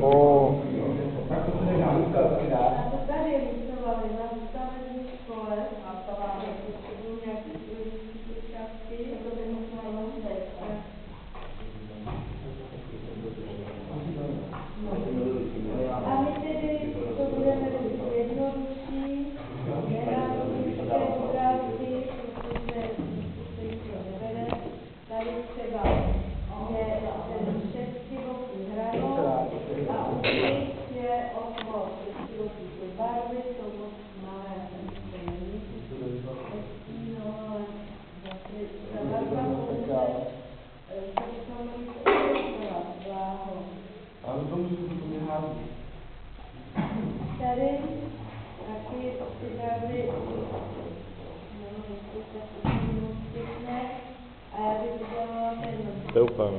O. A to tady listovali na stavební škole, a to budou nějaký součástky, to by muselo být. A my tedy to budeme jednodušší, nenáročnější obrázky, protože se jich to nevede. Tady třeba je ten 6-kilogý hranol a u nich je okolo 6-kilogý do barvy, jsou moc malé, to není. No, ale zase ta barva může se potom rozhodovat váhou. Ale to může být úplně hází. Tady taky ty barvy, no, nejsou tak úplně úspěšné a já bych udělala ten Doufám.